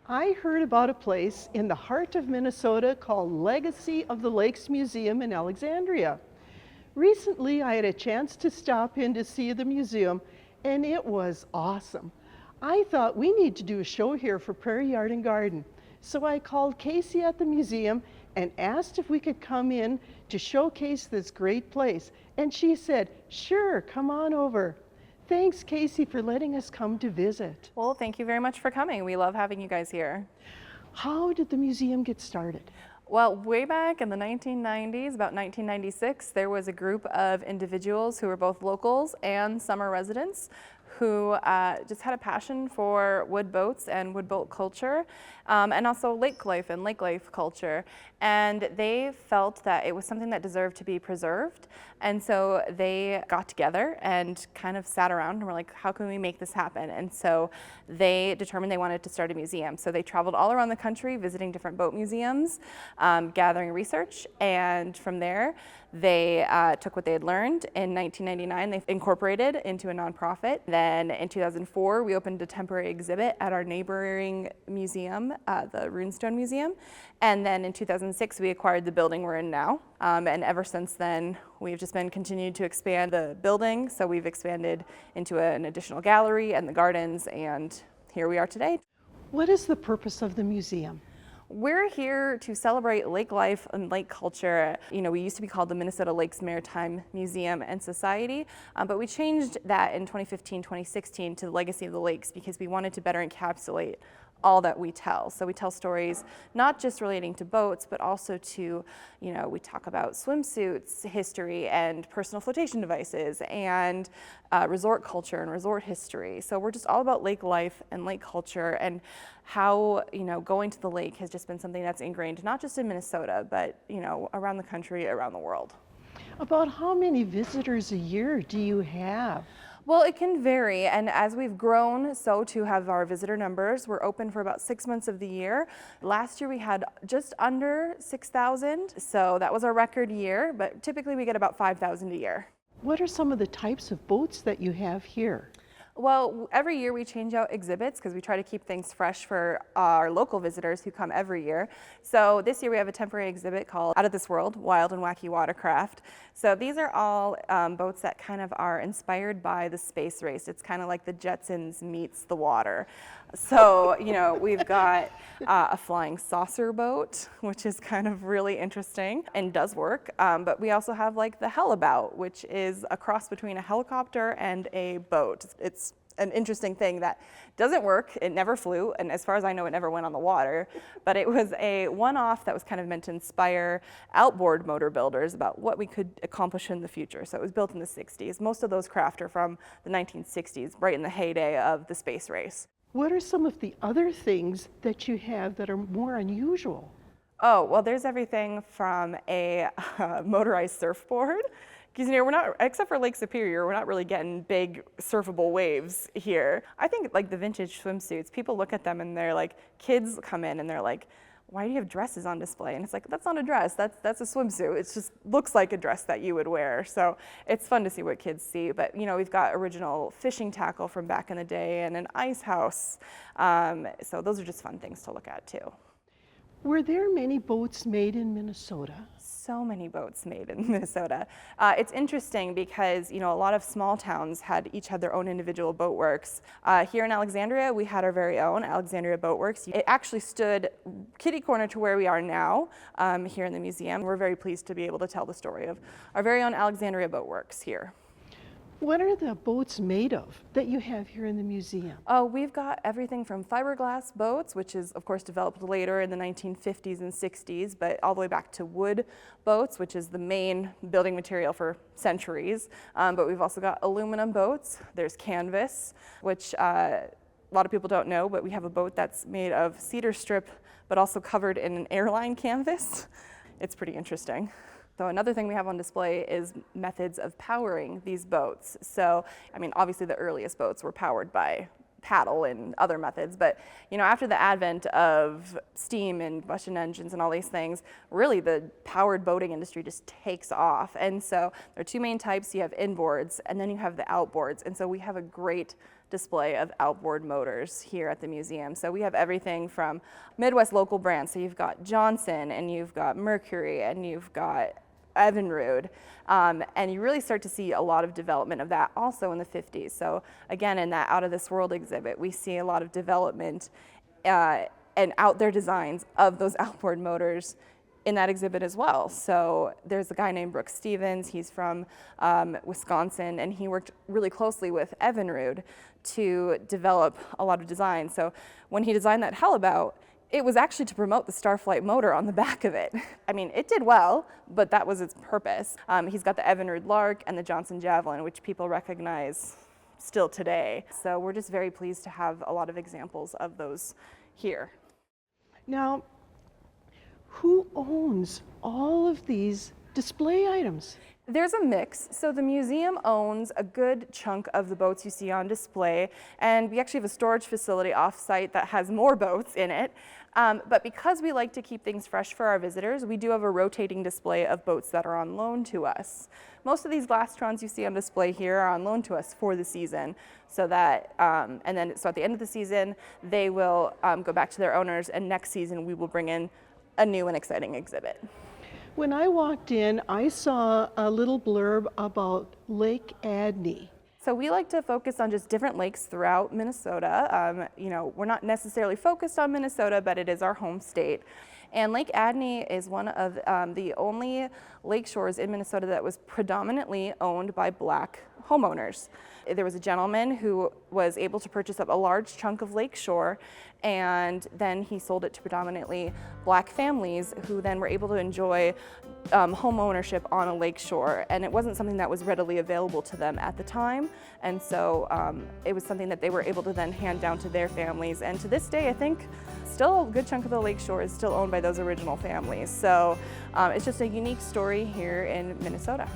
I heard about a place in the heart of Minnesota called Legacy of the Lakes Museum in Alexandria. Recently, I had a chance to stop in to see the museum, and it was awesome. I thought we need to do a show here for Prairie Yard and Garden. So I called Casey at the museum and asked if we could come in to showcase this great place. And she said, sure, come on over. Thanks, Casey, for letting us come to visit. Well, thank you very much for coming. We love having you guys here. How did the museum get started? Well, way back in the 1990s, about 1996, there was a group of individuals who were both locals and summer residents who just had a passion for wood boats and wood boat culture, and also lake life and lake life culture. And they felt that it was something that deserved to be preserved. And so they got together and kind of sat around and were like, how can we make this happen? And so they determined they wanted to start a museum. So they traveled all around the country visiting different boat museums, gathering research, and from there they took what they had learned. In 1999, they incorporated into a nonprofit. Then in 2004, we opened a temporary exhibit at our neighboring museum, the Runestone Museum. And then in 2006, we acquired the building we're in now. And ever since then, we've just been continuing to expand the building. So we've expanded into an additional gallery and the gardens, and here we are today. What is the purpose of the museum? We're here to celebrate lake life and lake culture. You know, we used to be called the Minnesota Lakes Maritime Museum and Society, but we changed that in 2015, 2016 to the Legacy of the Lakes because we wanted to better encapsulate all that we tell. So we tell stories not just relating to boats, but also to, you know, we talk about swimsuits, history, and personal flotation devices, and resort culture and resort history. So we're just all about lake life and lake culture, and how, you know, going to the lake has just been something that's ingrained not just in Minnesota, but, you know, around the country, around the world. About how many visitors a year do you have? Well, it can vary, and as we've grown, so too have our visitor numbers. We're open for about 6 months of the year. Last year we had just under 6,000, so that was our record year, but typically we get about 5,000 a year. What are some of the types of boats that you have here? Well, every year we change out exhibits because we try to keep things fresh for our local visitors who come every year. So this year we have a temporary exhibit called Out of This World, Wild and Wacky Watercraft. So these are all boats that kind of are inspired by the space race. It's kind of like the Jetsons meets the water. So, you know, we've got a flying saucer boat, which is kind of really interesting and does work. But we also have like the Hellabout, which is a cross between a helicopter and a boat. It's an interesting thing that doesn't work. It never flew, and as far as I know, it never went on the water. But it was a one-off that was kind of meant to inspire outboard motor builders about what we could accomplish in the future. So it was built in the 60s. Most of those craft are from the 1960s, right in the heyday of the space race. What are some of the other things that you have that are more unusual? Oh, well, there's everything from a motorized surfboard. Because, you know, we're not, except for Lake Superior, we're not really getting big surfable waves here. I think like the vintage swimsuits, people look at them and they're like, kids come in and they're like, why do you have dresses on display? And it's like, that's not a dress, that's a swimsuit. It just looks like a dress that you would wear. So it's fun to see what kids see. But, you know, we've got original fishing tackle from back in the day and an ice house. So those are just fun things to look at too. Were there many boats made in Minnesota? So many boats made in Minnesota. It's interesting because, you know, a lot of small towns each had their own individual boat works. Here in Alexandria, we had our very own Alexandria Boat Works. It actually stood kitty corner to where we are now here in the museum. We're very pleased to be able to tell the story of our very own Alexandria Boat Works here. What are the boats made of that you have here in the museum? We've got everything from fiberglass boats, which is of course developed later in the 1950s and 60s, but all the way back to wood boats, which is the main building material for centuries. But we've also got aluminum boats. There's canvas, which a lot of people don't know, but we have a boat that's made of cedar strip, but also covered in an airline canvas. It's pretty interesting. So another thing we have on display is methods of powering these boats. So, I mean, obviously the earliest boats were powered by paddle and other methods, but, you know, after the advent of steam and combustion engines and all these things, really the powered boating industry just takes off. And so there are two main types. You have inboards and then you have the outboards. And so we have a great display of outboard motors here at the museum. So we have everything from Midwest local brands. So you've got Johnson, and you've got Mercury, and you've got Evinrude, and you really start to see a lot of development of that also in the 50s. So again, in that Out of This World exhibit, we see a lot of development and out there designs of those outboard motors in that exhibit as well. So there's a guy named Brooks Stevens. He's from Wisconsin, and he worked really closely with Evinrude to develop a lot of designs. So when he designed that Hellabout, it was actually to promote the Starflight motor on the back of it. I mean, it did well, but that was its purpose. He's got the Evinrude Lark and the Johnson Javelin, which people recognize still today. So we're just very pleased to have a lot of examples of those here. Now, who owns all of these display items? There's a mix. So the museum owns a good chunk of the boats you see on display, and we actually have a storage facility off-site that has more boats in it. But because we like to keep things fresh for our visitors, we do have a rotating display of boats that are on loan to us. Most of these Glastrons you see on display here are on loan to us for the season, so that, so at the end of the season, they will go back to their owners, and next season we will bring in a new and exciting exhibit. When I walked in, I saw a little blurb about Lake Adney. So we like to focus on just different lakes throughout Minnesota. We're not necessarily focused on Minnesota, but it is our home state. And Lake Adney is one of the only lake shores in Minnesota that was predominantly owned by Black homeowners. There was a gentleman who was able to purchase up a large chunk of lake shore, and then he sold it to predominantly Black families who then were able to enjoy home ownership on a lake shore. And it wasn't something that was readily available to them at the time. And so it was something that they were able to then hand down to their families. And to this day, I think still a good chunk of the lake shore is still owned by those original families. So it's just a unique story here in Minnesota.